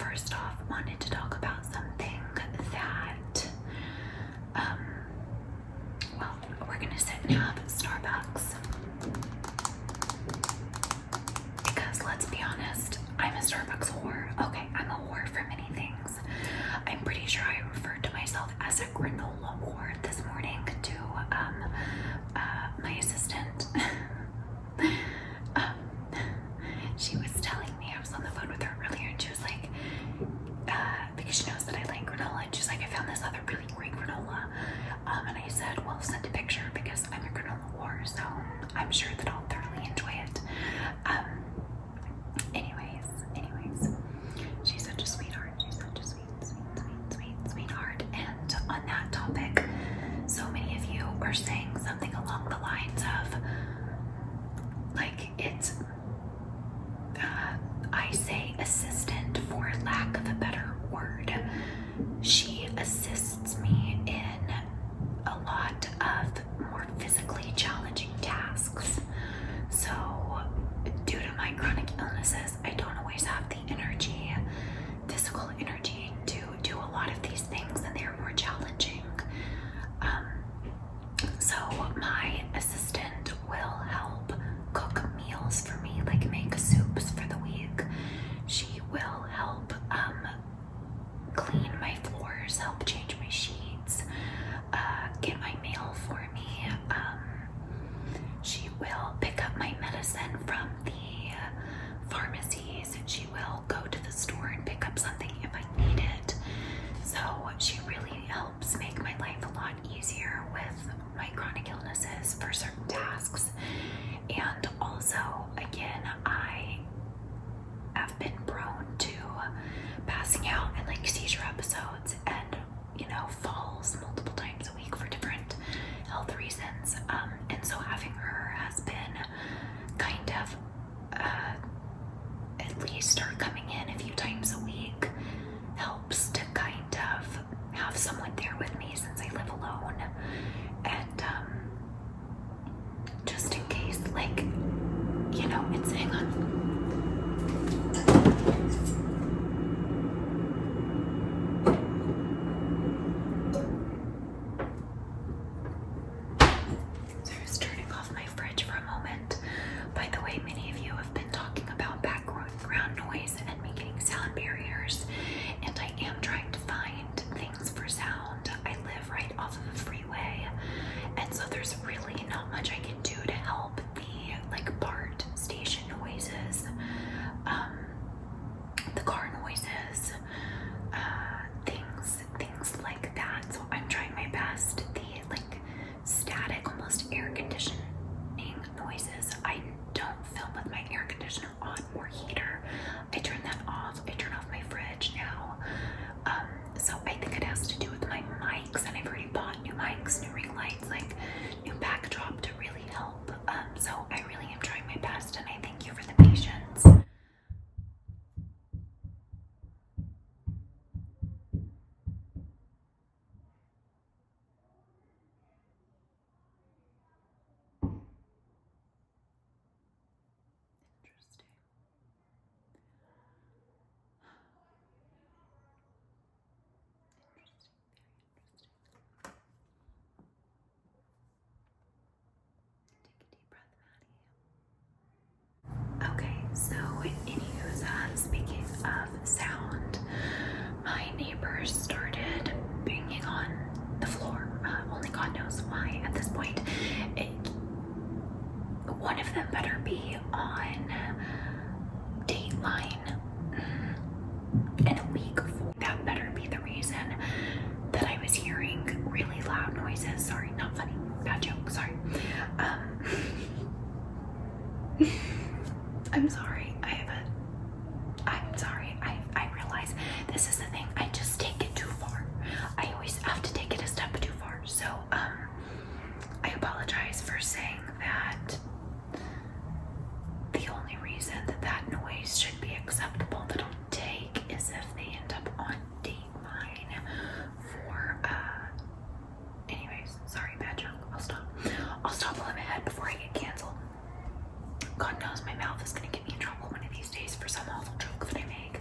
first off, wanted to talk about something that, well, we're gonna sit and have Starbucks. Because let's be honest, I'm a Starbucks whore. Okay, I'm a whore for many things. I'm pretty sure I referred to myself as a granola whore this morning to my assistant. She was telling me, I was on the phone with her earlier, and she was like, because she knows that I like granola, and she's like, I found this other really great granola. And I said, well, send a picture because I'm a granola whore, so I'm sure that I'll thoroughly enjoy it. Anyways, she's such a sweetheart. She's such a sweetheart. And on that topic, so many of you are saying something along the lines of, like, it's, I say assistant for lack of a better word. She assists me in a lot of more physically challenging tasks. So, due to my chronic illnesses, I don't always have the energy, physical energy, to do a lot of these things, and they're more challenging. So my assistant will help cook meals for me, like make soups for the week. She will help clean my floors, help change my sheets, get my mail for me. She will pick up my medicine from the pharmacies. She will go to the store and pick up something if I need it. So she really helps make my life a lot easier with my chronic illnesses for certain tasks. And also, again, I have been prone to passing out in like seizure episodes and, falls multiple times a week for different health reasons. And so having her has been kind of, at least start coming in a few times a week, helps to kind of have someone there with me since I live alone. And just in case, like, it's, hang on. So I was turning off my fridge for a moment. By the way, many of you have been talking about background noise and me getting sound barriers, and I am trying to find things for sound. I live right off of a freeway, and so there's really not much I can do to help the BART station noises, the car noises, things like that. So I'm trying my best. The static, almost air conditioning noises, I don't film with my air conditioner on or heater. I turn that off. I turn off my fridge now. So I think it has to do with my mics, and I've already bought new mics, new ring lights, new backdrop to really help. So I really am trying my best, and I thank you for the patience. Okay, so anywho's, speaking of sound, my neighbors started banging on the floor. Only God knows why at this point. One of them better be on Dateline in a week. That better be the reason that I was hearing really loud noises. Sorry, not funny. Bad joke, sorry. I'm sorry. I'm sorry. I realize this is the thing. I just take it too far. I always have to take it a step too far. So, I apologize for saying that. The only reason that noise should be acceptable that I'll take is if they end up on Dateline for, anyways, sorry, bad joke. I'll stop while I'm ahead before I get canceled. God knows my mouth is gonna get me in trouble one of these days for some awful joke that I make.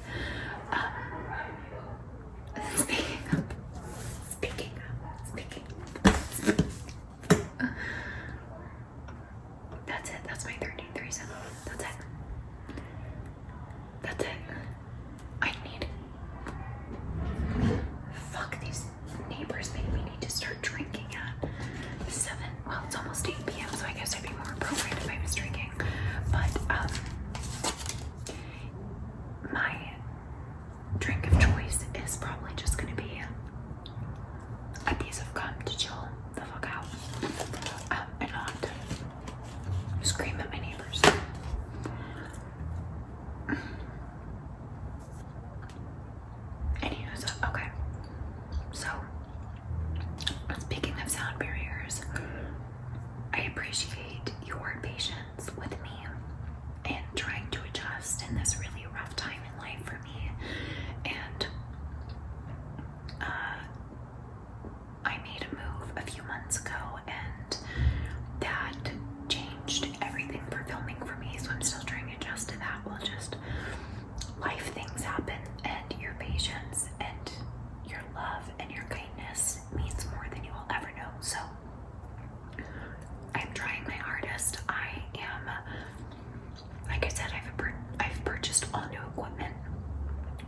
new equipment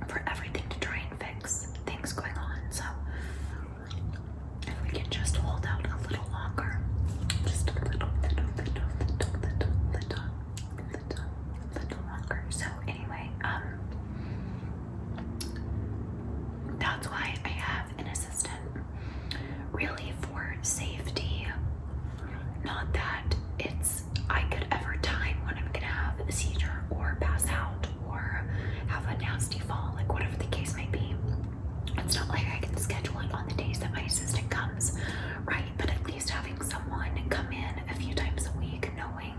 for everything to try and fix things going on. So if we can just hold out a little longer, just a little longer. So anyway, that's why I have an assistant, really for safety. Not that I could ever time when I'm gonna have a seizure or pass out or have a nasty fall, like whatever the case may be. It's not like I can schedule it on the days that my assistant comes, right? But at least having someone come in a few times a week, knowing,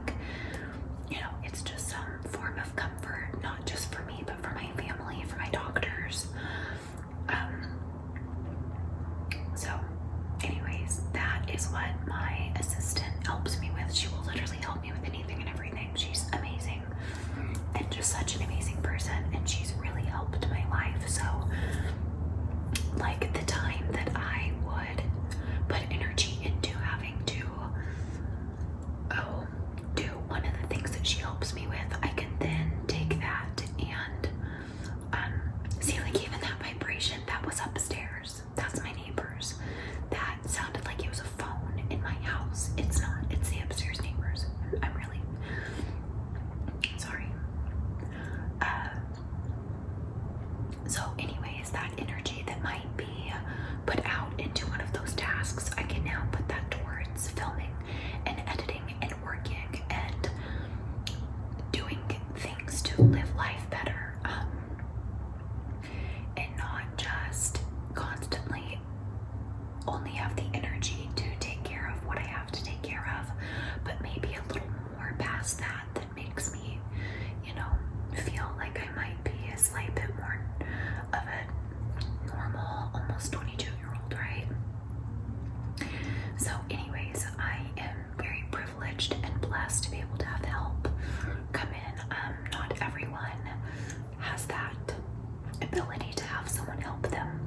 it's just some form of comfort, not just for me, but for my family, for my doctors. So anyways, that is what my assistant helps me with. She will literally help me with anything and everything. She's amazing and just such an amazing person, and she's really helped my life. So like the time that I would put energy into having to do one of the things that she helps me with, I can then take that and see, like even that vibration that was upstairs, that's my neighbors. That sounded like it was a phone in my house. It's not, it's the upstairs neighbors. I'm really sorry. So anyways, that energy that might be put out into one of those tasks, I can now put that towards filming and editing and working and doing things to live life better, and not just constantly only have the energy to take care of what I have to take care of, but maybe a little more past that makes me, feel like I might be a slight bit more of a normal, almost 22-year-old, right? So anyways, I am very privileged and blessed to be able to have help come in. Not everyone has that ability to have someone help them.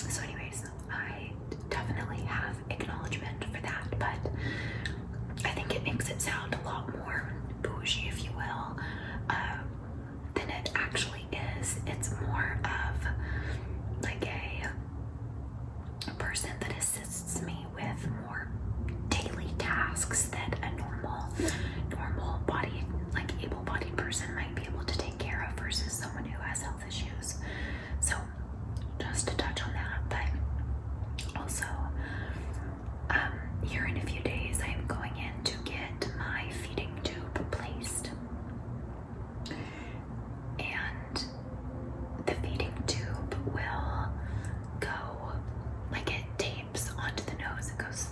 So anyways, I definitely have acknowledgement for that, but I think it makes it sound a lot more bougie, if you will, than it actually is. It's more of like a person that assists me with more daily tasks that a normal body, like able-bodied person might be able to take care of versus someone who has health issues. So just to touch on that, but also here in a few days I'm going in to get my feeding tube placed, and the feeding tube will go, like it tapes onto the nose, it goes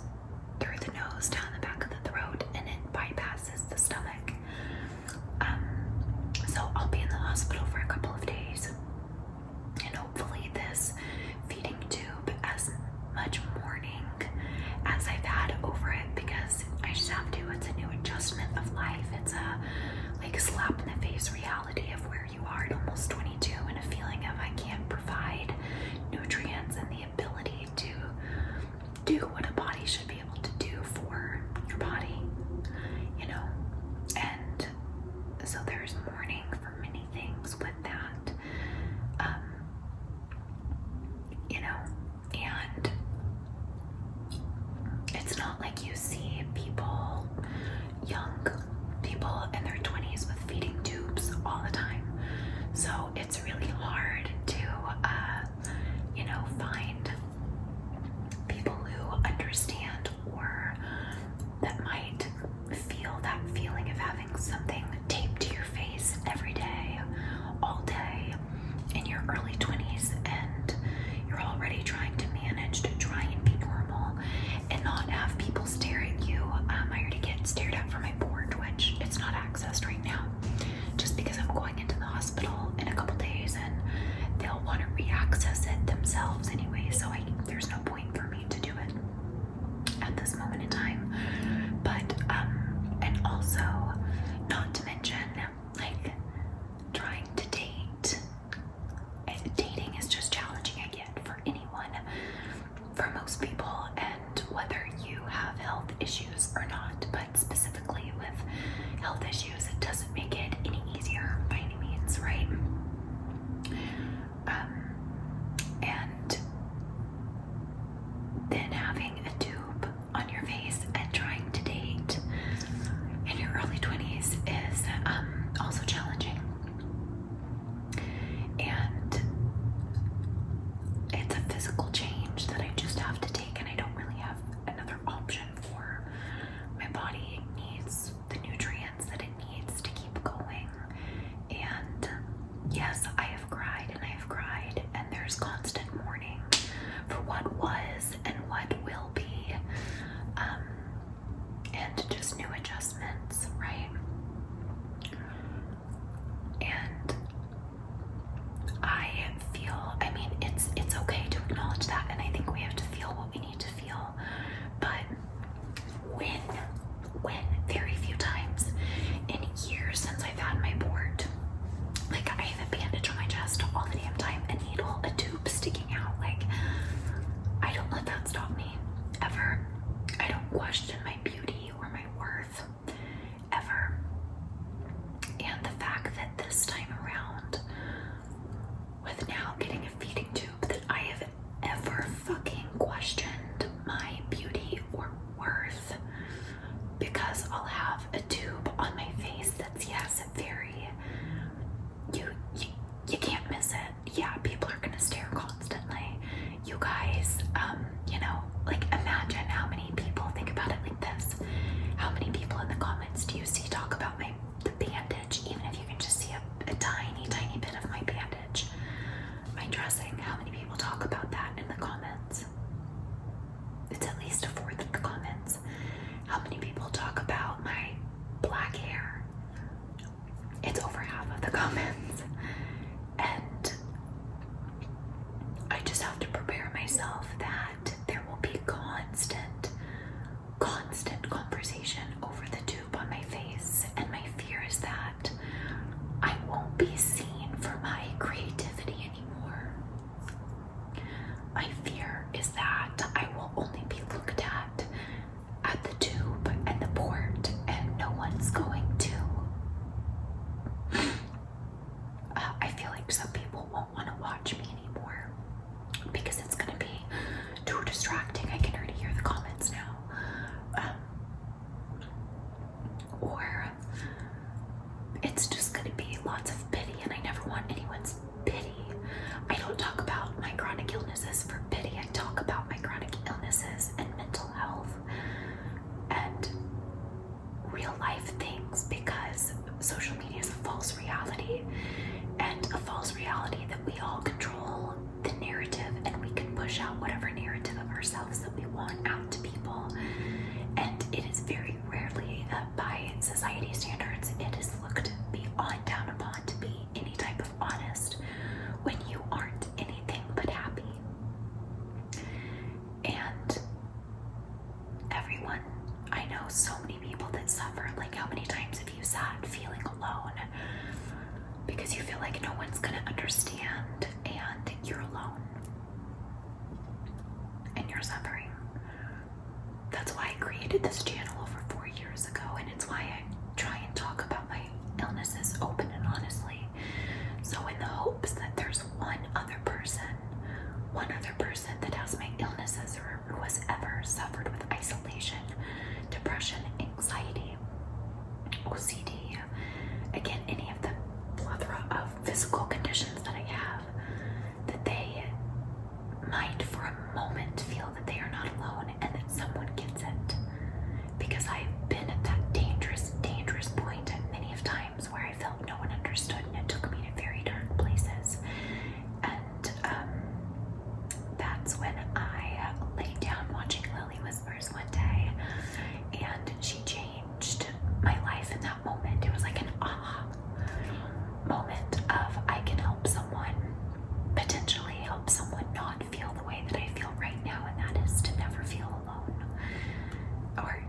through the nose, down the back of the throat, and it bypasses the stomach. So I'll be in the hospital for a couple of days, and hopefully this feeding tube, as much mourning as I've had over it, because I just have to, it's a new adjustment of life. It's a like slap in the face reality of where you are at almost 22, and a feeling of I can't provide nutrients and the ability to do what a body should be able to do for your body, and so there's mourning for many things with that, and it's not like you see people, young people in their 20s with feeding tubes all the time. So it's really hard to, find people who understand or that might feel that feeling of having something taped to your face every day, all day, in your early 20s, and you're already trying to manage to try and be normal and not have people stare at you. I already get stared at for my board, which it's not accessed right now, just because I'm going into the hospital in a couple days and they'll want to re-access it themselves anyway, so there's no point for me to do it at this moment in time. But and also, not to mention, like, trying to date. Dating is just challenging again for anyone, for most people, and whether you have health issues or not, but specifically with health issues, it doesn't make it any face is also challenging. And it's a physical change that I just have to take, and I don't really have another option for. My body needs the nutrients that it needs to keep going. And yes, I have cried and I have cried, and there's constant mourning for what was and what will be. And just new adjustments, right? And I feel, I mean, it's okay to acknowledge that, and I think we have to feel what we need to feel. But when very few times in years since I've had my board, like I have a bandage on my chest all the damn time, a needle, a tube sticking out, like I don't let that stop me, ever. I don't question my beauty or my worth, ever. And the fact that this time around, with now getting a feeding tube, that I have ever fucking questioned my beauty or worth, because I'll have a tube on my face that's, yes, very, you can't miss it. Yeah, people are gonna stare constantly. You guys, you know, like imagine how many people think about it like this. How many people in the comments do you see talk about the bandage, even if you can just see a tiny, tiny bit of my bandage, my dressing? How many people talk about that in the comments? It's at least a fourth of the comments. How many people talk about my black hair? It's over half of the comments. And I just have to prepare myself that there will be constant conversation over the tube on my face. And my fear is that I won't be seen for my creativity anymore. My fear is that I will only be looked at the tube and the port, and no one's going to. I feel like some people won't want to watch me anymore because it's going to be too distracting. I can already hear the comments now. Or it's just going to be lots of pity, and I never want anyone's pity. I don't talk about my chronic illnesses for pity. I talk about my chronic illnesses and mental health and real life things, because social media is a false reality, and a false reality that we all control the narrative, and we can push out whatever narrative of ourselves that we want out to people. And it is very rarely, by society standards, it is looked down upon to be any type of honest when you aren't anything but happy. And everyone, I know so many people that suffer. Like, how many times have you sat feeling alone because you feel like no one's gonna understand, and you're alone and you're suffering? That's why I created this channel over 4 years ago, and it's why I try and talk about my illnesses open and honestly. So in the hopes that there's one other person that has my illnesses, or who has ever suffered with isolation, depression, anxiety, OCD, again, any of the plethora of physical conditions that I have, that they might for a moment feel that they are not alone, and that someone gets it. Because I've been at that dangerous point at many of times where I felt no one understood, and it took me to very dark places. And that's when I laid down watching Lily Whispers one day, and she changed my life in that moment. It was like an aha moment of, I can help someone, potentially help someone not feel the way that I feel right now, and that is to never feel alone, or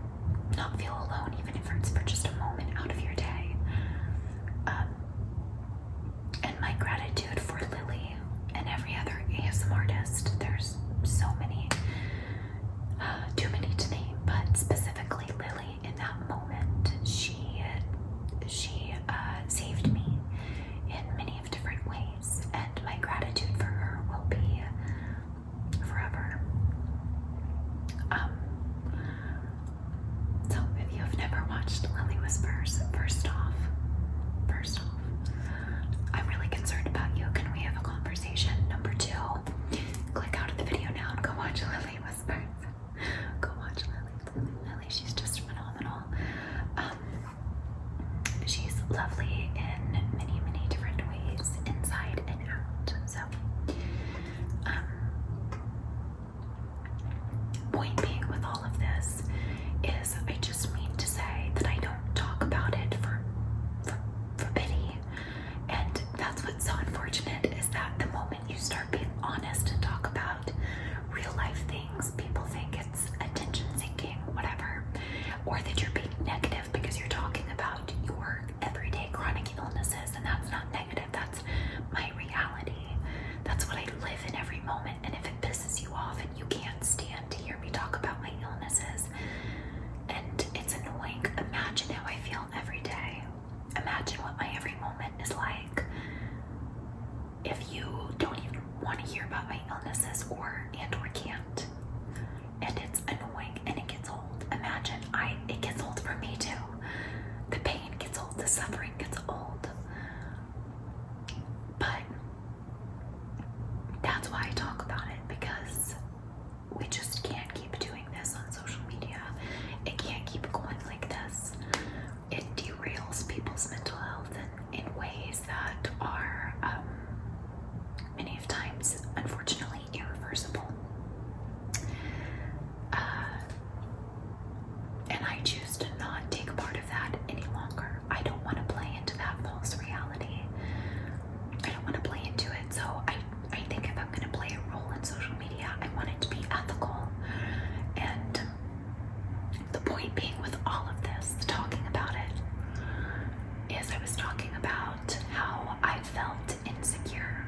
not feel alone, even if it's for just a moment out of your day. And my gratitude for Lily and every other ASMR artist. There's so many, too many to name, but specifically Lily, in that moment, she saved me in many of different ways, and my gratitude for her will be forever. So if you have never watched Lily Whispers, first off, lovely in many, many different ways, inside and out. So, point being with all of this is I just mean to say that I don't talk about it for pity. And that's what's so unfortunate, is that the moment you start being honest and talk about real life things, people think it's attention seeking, whatever, or that you're being negative because you're talking about your everyday chronic illnesses, and that's not negative, that's my reality. That's what I live in every moment, and if it pisses you off and you can't stand to hear me talk about my illnesses, and it's annoying, imagine how I feel every day. Imagine what my every moment is like if you don't even want to hear about my illnesses or can't. And it's annoying and it gets old. Imagine it gets old for me too. The pain gets old, the suffering gets old. But that's why I talk about it, because we just can't keep doing this on social media. It can't keep going like this. It derails people's mental health in ways that are many of times, unfortunately, irreversible. And I choose to not take part of that any longer. I don't want to play into that false reality. I don't want to play into it. So I think if I'm going to play a role in social media, I want it to be ethical. And the point being with all of this, talking about it, is I was talking about how I felt insecure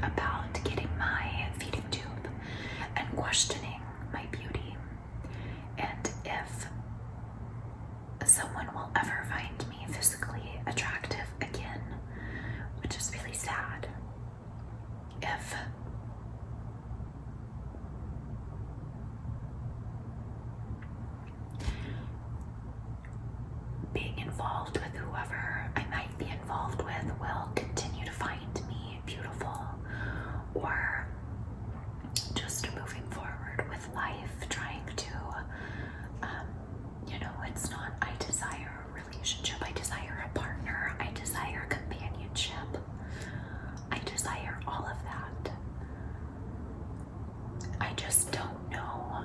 about getting my feeding tube and questioning my beauty, and if someone will ever find me physically attractive again, which is really sad. If being involved with whoever I might be involved with will continue to find me beautiful, or just moving forward with life, trying to, it's not, I desire a relationship, I desire a partner, I desire companionship, I desire all of that. I just don't know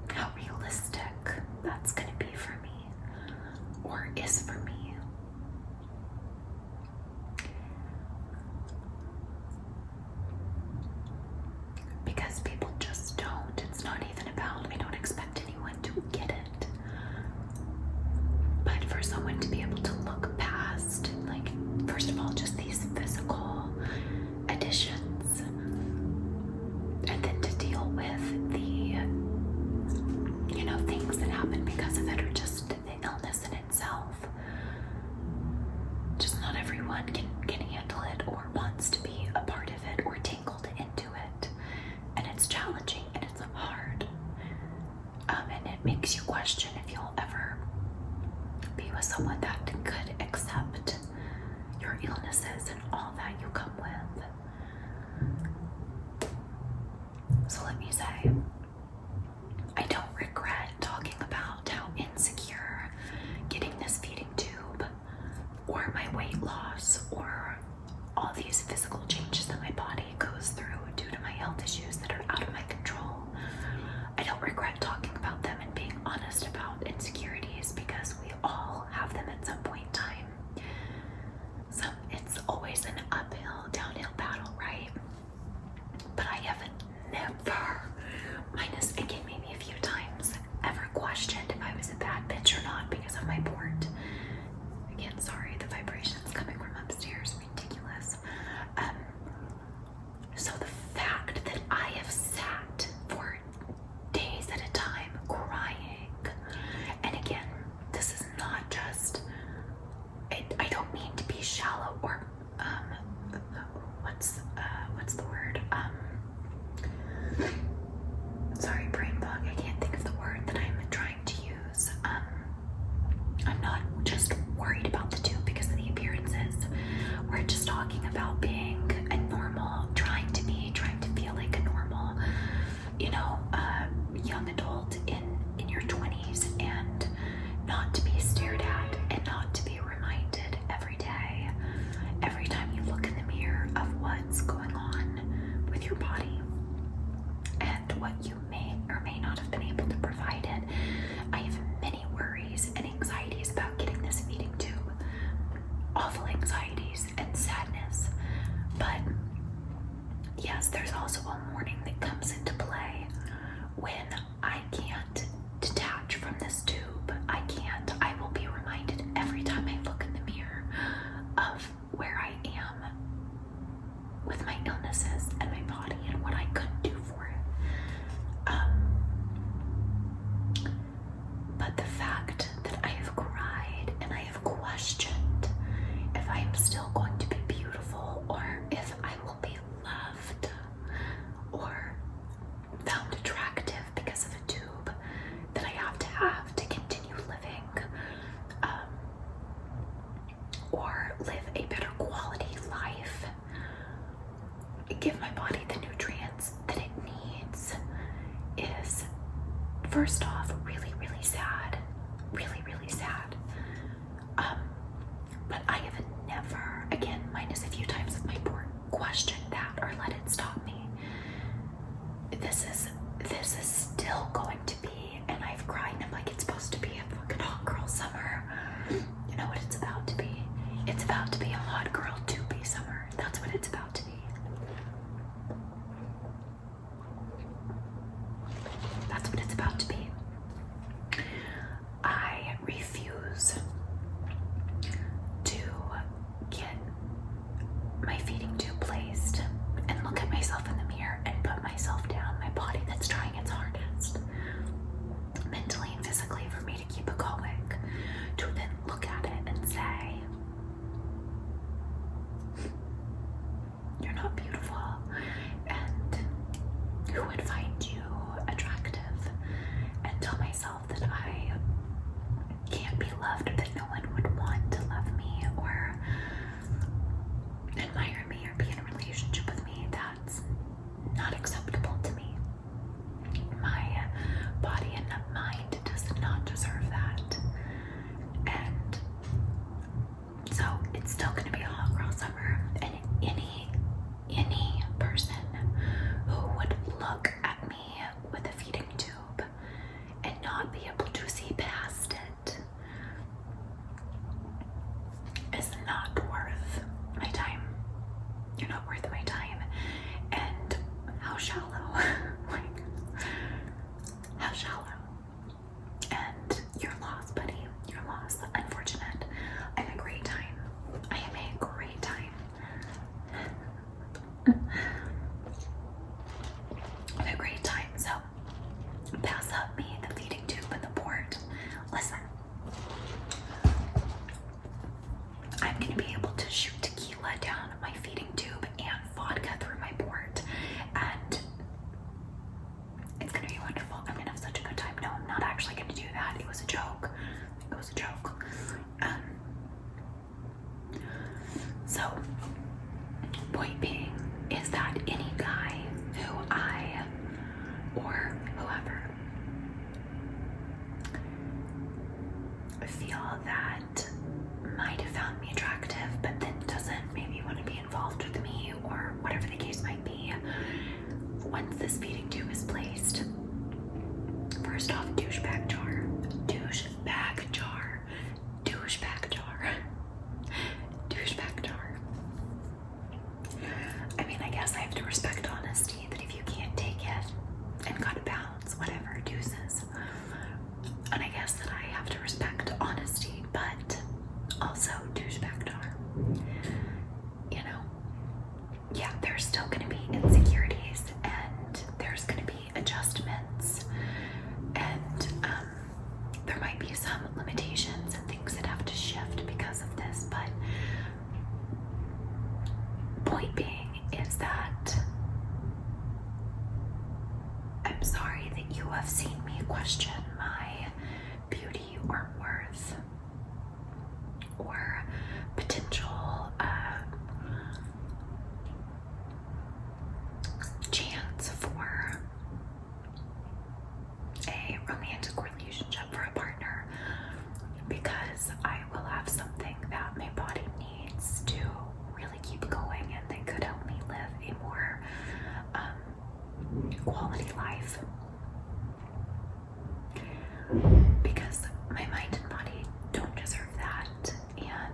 how realistic that's going to be for me, or is for me. Because people just don't. It's not even about, I don't expect anyone to get it. But for someone to be able to look past, like, first of all, just these physical additions, and then to deal with the, things that happen because of it, or just the illness in itself. Just not everyone can handle it, or wants to be a part of it, or tangled into it. And it's challenging, and it's hard. And it makes you question if you'll ever be with someone that could accept your illnesses and all that you come with. So let me say, I don't regret talking about how insecure getting this feeding tube, or my weight loss, or all these physical changes that my body goes through due to my health issues that are out of my control. I don't regret talking about them and being honest about insecurities, because we all have them at some point in time. So it's always an uphill, downhill battle, right? But I haven't never, minus again maybe a few times, ever questioned if I was a bad bitch or not because of my port. Again, sorry, the vibrations coming from upstairs, ridiculous. So the fact that I have sat for days at a time crying, and again, this is not just, I don't mean to be shallow or what's the word? Sorry, brain bug. I can't think of the word that I'm trying to use. I'm not just worried about the tube because of the appearances. We're just talking about being a normal, trying to feel like a normal, young adult in your 20s, and not to be stared at, and not to be give my body the nutrients that it needs is, first off, really, really sad. Really, really sad. But I have never, again, minus a few times with my board, questioned that or let it stop me. This is still going to be, and I've cried, I'm like, it's supposed to be a fucking hot girl summer. You know what it's about to be? It's about to be a hot girl to be summer. That's what it's about to be. That's what it's about to be. I refuse to get my feeding tube placed and look at myself in the mirror and put myself down, my body that's trying its hardest, mentally and physically, for me to keep it going, to then look at it and say, you're not beautiful, and who would find you attractive, and tell myself that I can't be loved, that no one would want to love me or admire me or be in a relationship with me. That's not acceptable to me. My body and mind does not deserve that. And so it's still going to be a hot girl summer, and any person who would look at me with a feeding tube and not be able to see past it is not worth my time. You're not worth my time. And how shallow. Like, how shallow. And you're lost, buddy. You're lost. Unfortunate. I have a great time. I am a great time. I have a great time. So pass up me the feeding tube and the board. Listen, I'm gonna be able to shoot tequila down my feeding tube and vodka through my board, and it's gonna be wonderful. I'm gonna have such a good time. No, I'm not actually gonna do that. It was a joke. It was a joke. So, point being is that any guy who I, or whoever, feel that might have found me attractive but then doesn't maybe want to be involved with me, or whatever the case might be, once this feeding tube is placed, first off, douchebag jar, douchebag jar, douchebag jar, douchebag jar. I mean, I guess I have to respect honesty, that if you can't take it and gotta bounce, whatever, deuces. And I guess that I have to respect honesty, but also douchebag jar. You know, yeah, there's still gonna be insecurities, and there's gonna be adjustments, and there might be some limitations and things that have to shift because of this, but point being is that I'm sorry that you have seen me question my beauty or worth or potential chance for a romantic relationship, for a partner, because I will have something that my body needs to really keep going, and that could help me live a more quality life, because my mind and body don't deserve that, and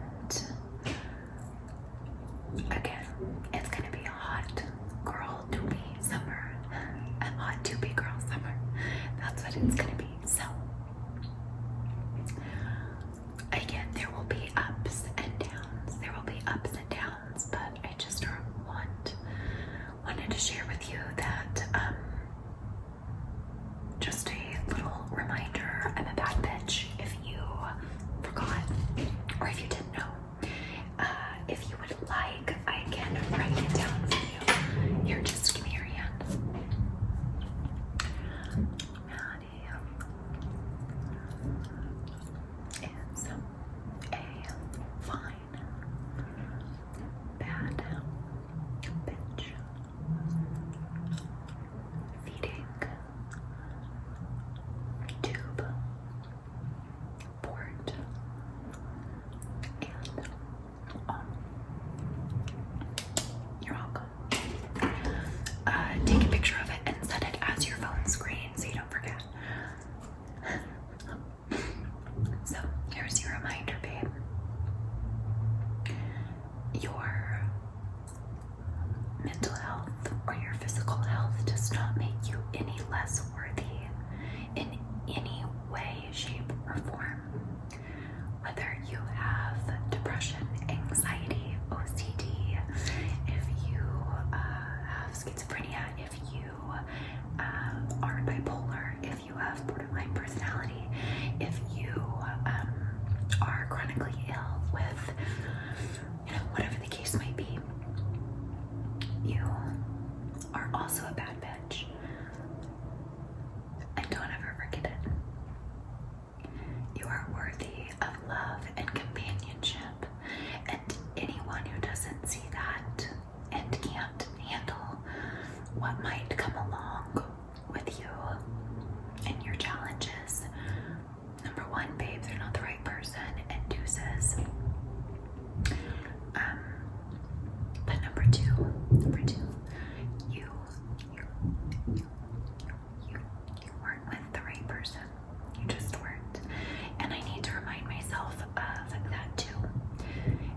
are bipolar, if you have borderline personality, if you are chronically ill with, whatever the case might be, you are also a bad bitch. And don't ever forget it. You are worthy of love and companionship. And anyone who doesn't see that and can't handle what might come along with you and your challenges, number one, babe, they're not the right person, and deuces. But number two, you weren't with the right person. You just weren't. And I need to remind myself of that too.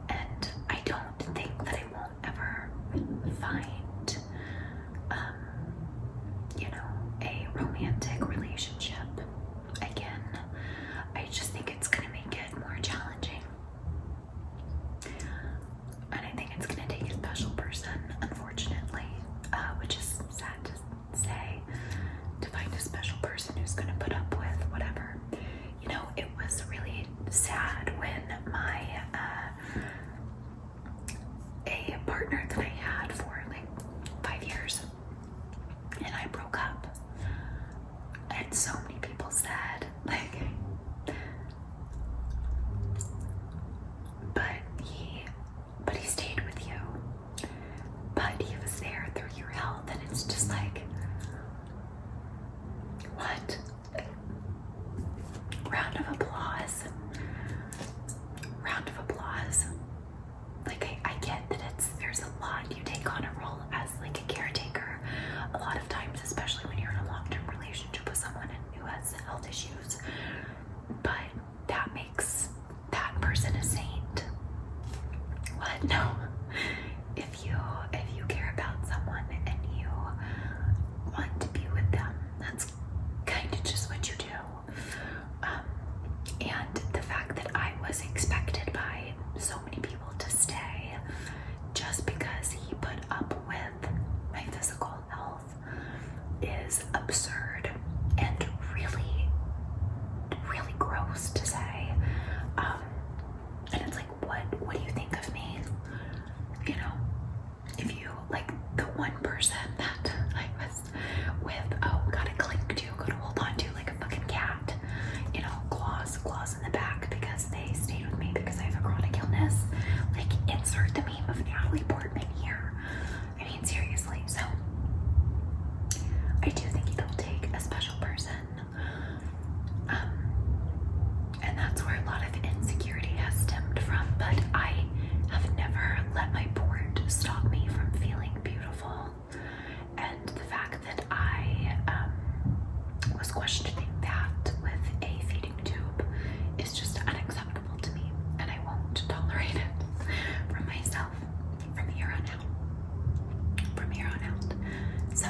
And I don't think that I won't ever find, a romantic relationship again. I just think it's gonna make it more challenging. And I think it's gonna take a special person, unfortunately, which is sad to say, to find a special person who's gonna put up with whatever. It was really sad when a partner that I had for like 5 years, and I broke up, and so many people said, like, but he stayed with you, but he was there through your health, and it's just like, what? Round of applause. Like, I get that there's a lot you take on a role as like a caretaker a lot of times, especially when you're in a long-term relationship with someone who has health issues, but that makes that person a saint. What? No. If you care about someone and you want to be with them, that's kind of just what you do. And the fact that I was expected by so many people to stay just because he put up with my physical health is absurd and really, really gross to say. And it's like, what do you think of me? If you, like, the one person that I was with, gotta cling to, gotta hold on to like a fucking cat, claws in the back because they stayed with me because I have a chronic illness. Like, insert the meme of Natalie Portman here. I mean, seriously. So I do think it'll take a special person. And that's where a lot of insecurity has stemmed from. But I have never let my board stop me from feeling beautiful. And the fact that I was questioning that with a feeding tube is just unacceptable to me, and I won't tolerate it from myself from here on out. So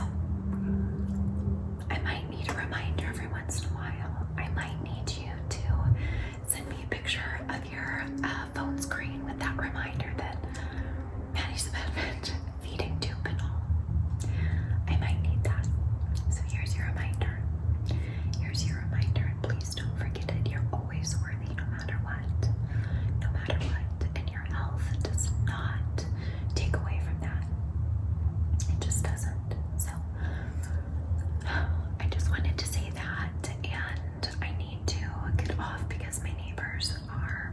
I might need a reminder every once in a while. I might need you to send me a picture of your phone screen with that reminder that Maddie's the bad bitch, feeding tube and all. I might need that. So here's your reminder. And please don't forget it. You're always worthy no matter what. And your health does not take away from that. It just doesn't. So I just wanted to say that, and I need to get off because my neighbors are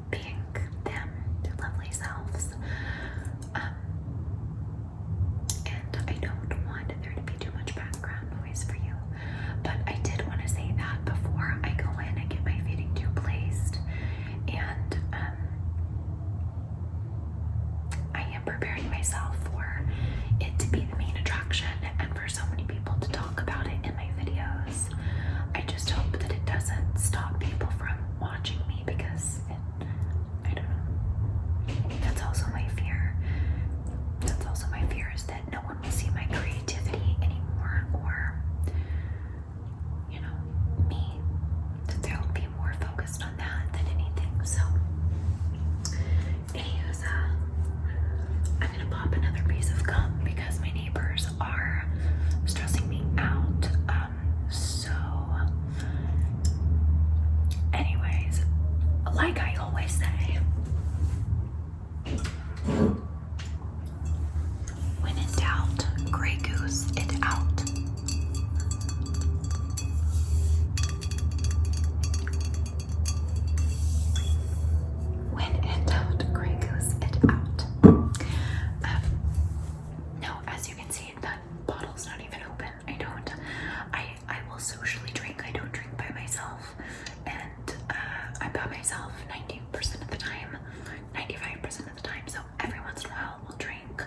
being them, their lovely selves. And I don't want there to be too much background noise for you. But I did want to say that before I go in and get my feeding tube placed. And I am preparing myself for it to be the main attraction and for so many people to talk about it in my videos. I just hope that it doesn't stop people from watching me because I don't know. That's also my fear. Is that no one will see my creativity anymore, or me, that they'll be more focused on that than anything. So anyways, I'm gonna pop another like I always say, when in doubt, Grey Goose it out. When in doubt, Grey Goose it out. No, as you can see, that bottle's not even open. I will socially drink. I don't drink by myself. And I'm by myself 90% of the time, 95% of the time. So every once in a while we'll drink.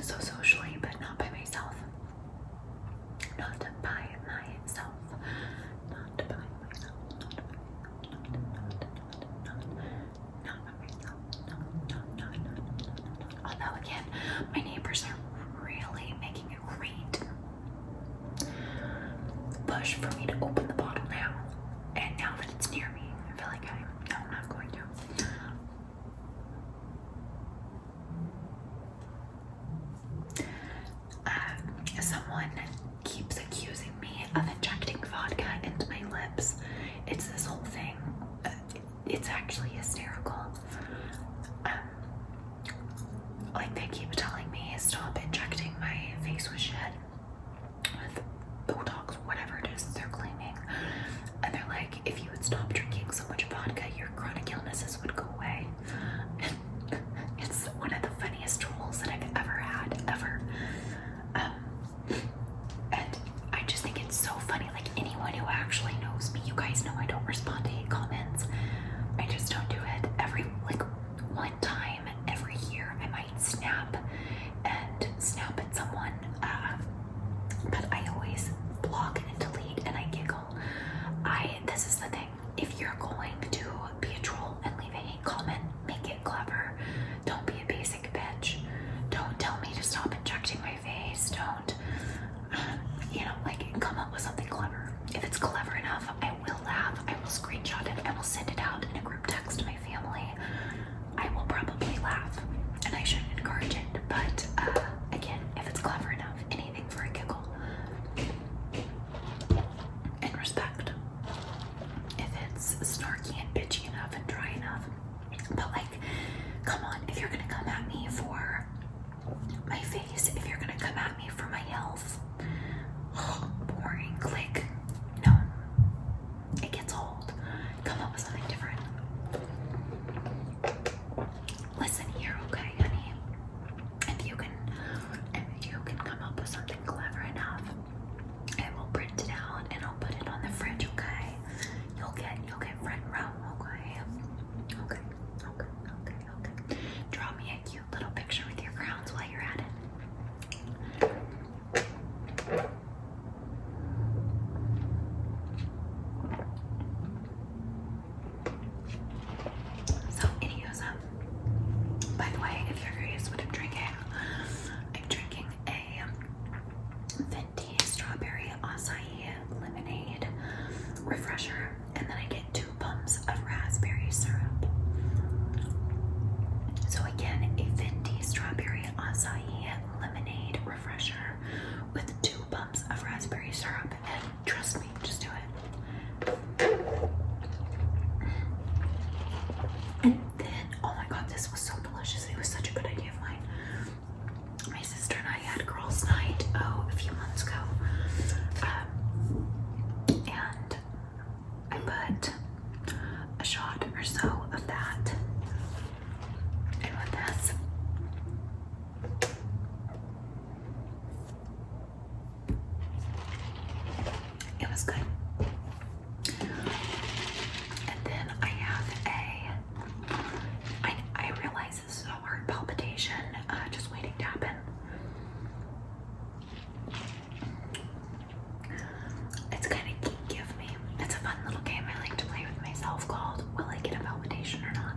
So socially, but not by myself. Not by myself. Not by myself. Not by myself. Although again, my neighbors are really making a great push for me to open the bottle now. And now that it's near me, I feel like I'm not going to. Someone keeps accusing me of injecting vodka into my lips. It's this whole thing. It's actually hysterical. Like they keep telling me stop injecting my face with shit, with Botox, whatever it is they're claiming. And they're like, if you would stop drinking so much vodka, your chronic illnesses would go away. It's one of the funniest trolls that I've ever had, ever. And I just think it's so funny. Like anyone who actually knows me, you guys know I don't respond to hate comments. I just don't do it. One time every year I might snap at someone, but I always block and delete and I giggle. This is the thing. If you're going to be a troll and leave a hate comment, make it clever. Don't be a basic bitch. Don't tell me to stop injecting my face. Don't, come up with something clever. If it's clever enough, I will laugh. I will screenshot it. I will send it out in a group text to my family. I will probably laugh, and I shouldn't encourage it. But again, if it's clever enough, anything for a giggle and respect. If it's snarky and bitchy enough and dry enough, but come on, if you're gonna come at me for my face, if you're gonna come at me for my health, boring. No, it gets old. Come up with something different. Listen here, okay, honey. If you can come up with something clever enough, I will print it out and I'll put it on the fridge, okay? You'll get front row, okay? Okay. Draw me a cute little picture with your crowns while you're at it. So, anyways, by the way, if you're curious what I'm drinking a venti strawberry acai lemonade refresher, and then I get 2 pumps of raspberry syrup. So again, a venti strawberry acai lemonade refresher with 2 pumps of raspberry syrup, and trust me, just do it. And then, oh my god, this was so delicious. It was such a good idea of mine. My sister and I had girls' night, a few months ago. And I put a shot or so of that in with this. It was good. And then I have I realize this is a heart palpitation, just waiting to happen. It's kind of geeky of me. It's a fun little game I like to play with myself called Will I Get a Palpitation or Not?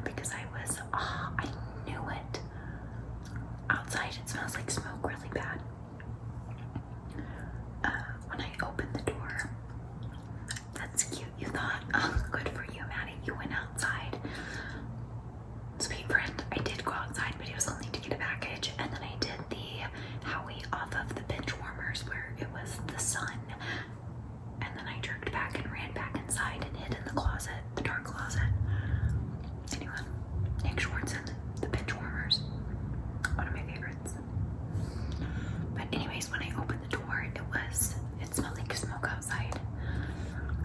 because I knew it. Outside it smells like smoke really bad. When I opened the door, that's cute. You thought, oh, good for you, Maddie. You went outside. Sweet friend, I did go outside, but it was only to get a package. And then I did the Howie off of the bench warmers where it was the sun. And then I jerked back and ran back inside and hid in the closet, the dark closet. Anyway, Nick Schwartz and the bench warmers, one of my favorites. But anyways, when I opened the door, it smelled like smoke outside.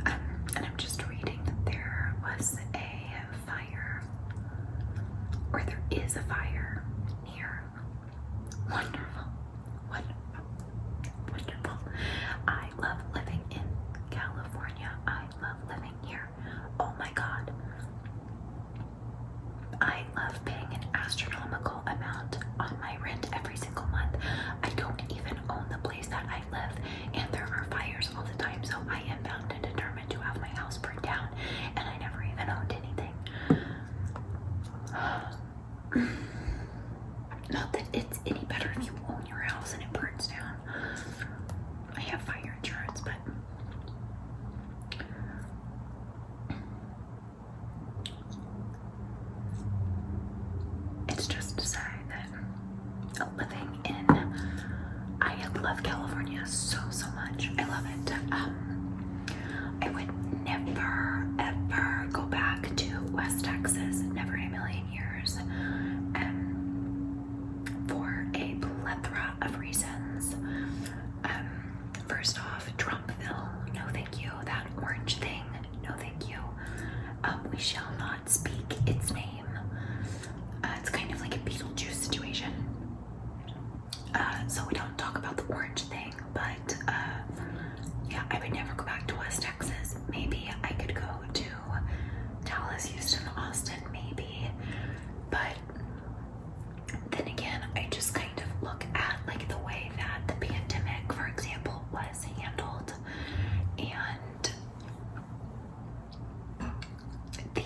And I'm just reading that there was a fire, or there is a fire near. Wonderful, wonderful, wonderful. I love living in California. I love living here. Oh my God. I love paying an astronomical amount on my rent every single month. I don't even own the place that I live, and there are fires all the time, so I am bound and determined to have my house burned down, and I never even owned anything. Not that it's any better if you own your house and it burns down. I have fire insurance, but it's just to say that I love California so much. I love it. I would never ever go back to West Texas, never in a million years, for a plethora of reasons. First off, Trumpville, no thank you. That orange thing, no thank you. We shall not speak its name. It's kind of like a Beetlejuice situation. So we don't talk about the orange thing, but yeah, I would never go back to West Texas. Maybe I could go to Dallas, Houston, Austin, maybe. But then again, I just kind of look at like the way that the pandemic, for example, was handled, and the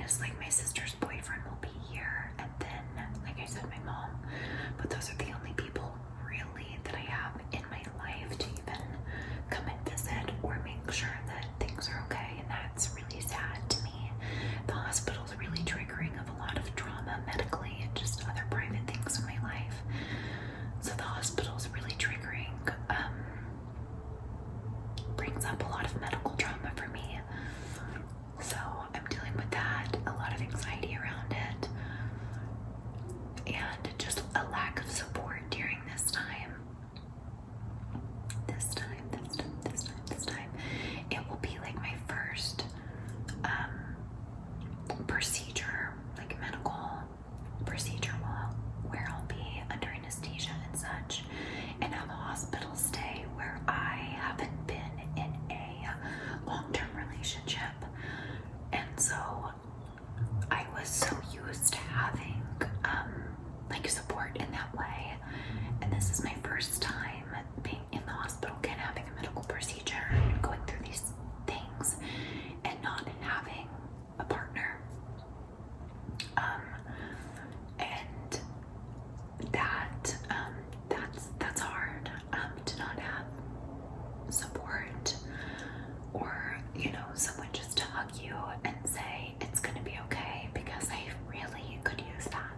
is like my sister's boyfriend will be here, and then, like I said, my mom. But those are the only people really that I have in my life to even come and visit or make sure that things are okay, and that's really sad to me. The hospital's really triggering of a lot of trauma medically and just other private things in my life. So the hospital's really triggering, brings up a lot of medical trauma for me. So I'm dealing with that, a lot of anxiety around it, and just a lack of support during this time. This time. It will be like my first procedure, like medical procedure where I'll be under anesthesia and such, and have a hospital stay where I haven't been in a long-term relationship. And so I was so used to having like support in that way, and this is my first time being in the hospital again, having a medical procedure and going through these things and not having a partner. And that's hard, to not have support, or, you know, someone just to hug you and say it's gonna be okay, because I really could use that.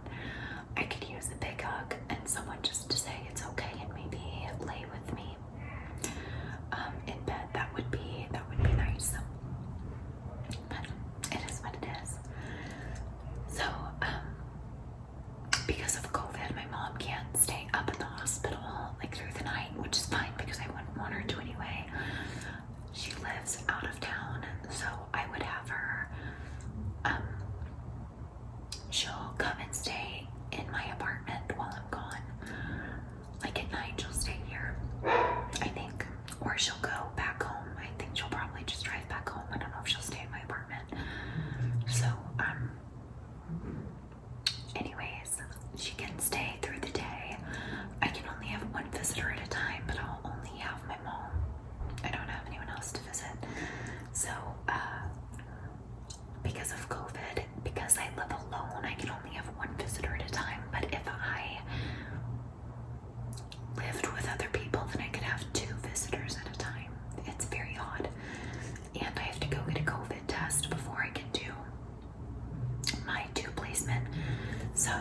I could use a big hug and someone just to say it's okay and maybe lay with me in bed. That would be nice. But it is what it is. So because of COVID, my mom can't stay up at the hospital like through the night, which is fine because I wouldn't want her to anyway. She lives out of town, so I would have her, she'll come and stay in my apartment while I'm gone. Like at night, she'll stay here, I think, or she'll go back home. I think she'll probably just drive back home. I don't know if she'll stay in my apartment. So, anyways, she can stay through the day. I can only have one visitor at a time, but I'll only have my mom. I don't have anyone else to visit. So, because of COVID, because I live alone, I can only have one visitor at a time. But if I lived with other people, then I could have 2 visitors at a time. It's very odd. And I have to go get a COVID test before I can do my 2 placement. So,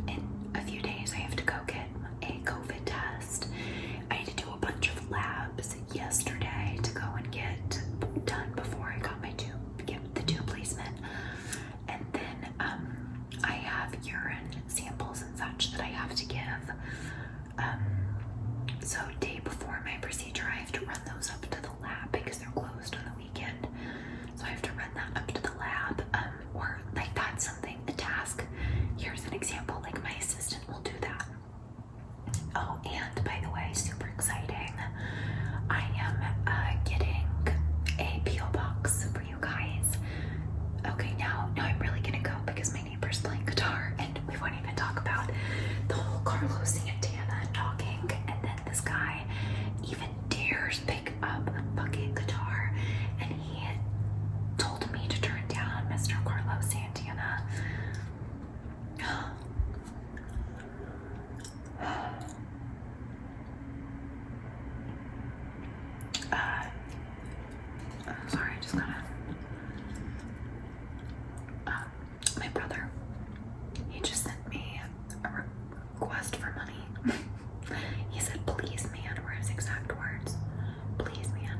in a few days, I have to go get a COVID test. I had to do a bunch of labs yesterday to go and get done before I got my 2 placement. And then I have urine samples and such that I have to give. So day before my procedure, I have to run those up to the lab because they're closed on the weekend. So I have to run that up to the lab, or like that's something, a task. Here's an example, like my assistant will do that. Oh, and by the way, super exciting, I am getting a P.O. box for you guys. Okay, now I'm really gonna go because my neighbor's playing guitar, and we won't even talk about the whole Carlos Santana talking, and then this guy even dares pick up a fucking guitar, and he told me to turn down Mr. Carlos Santana. Sorry, I just gotta. My brother, he just sent me a request for money. He said, "Please, man," were his exact words. "Please, man,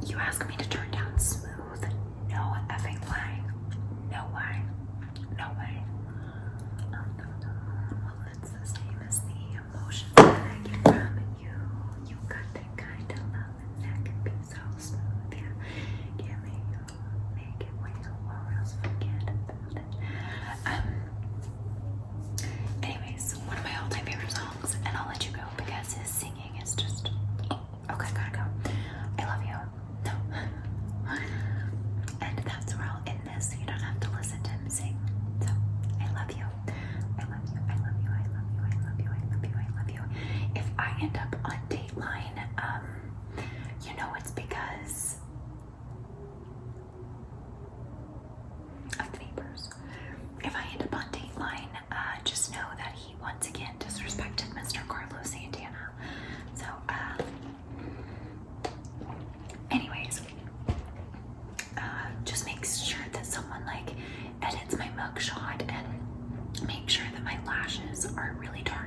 you ask me to turn down Smooth? No effing way. No way. No way." Well, it's the same as the emotions that I get from you. You got that kind of love that can be so smooth. Yeah, give me you, make it real, or else forget about it. Anyways, one of my all-time favorite songs, and I'll let you go because his singing is just. Okay, gotta go. I love you. No. mugshot and make sure that my lashes are really dark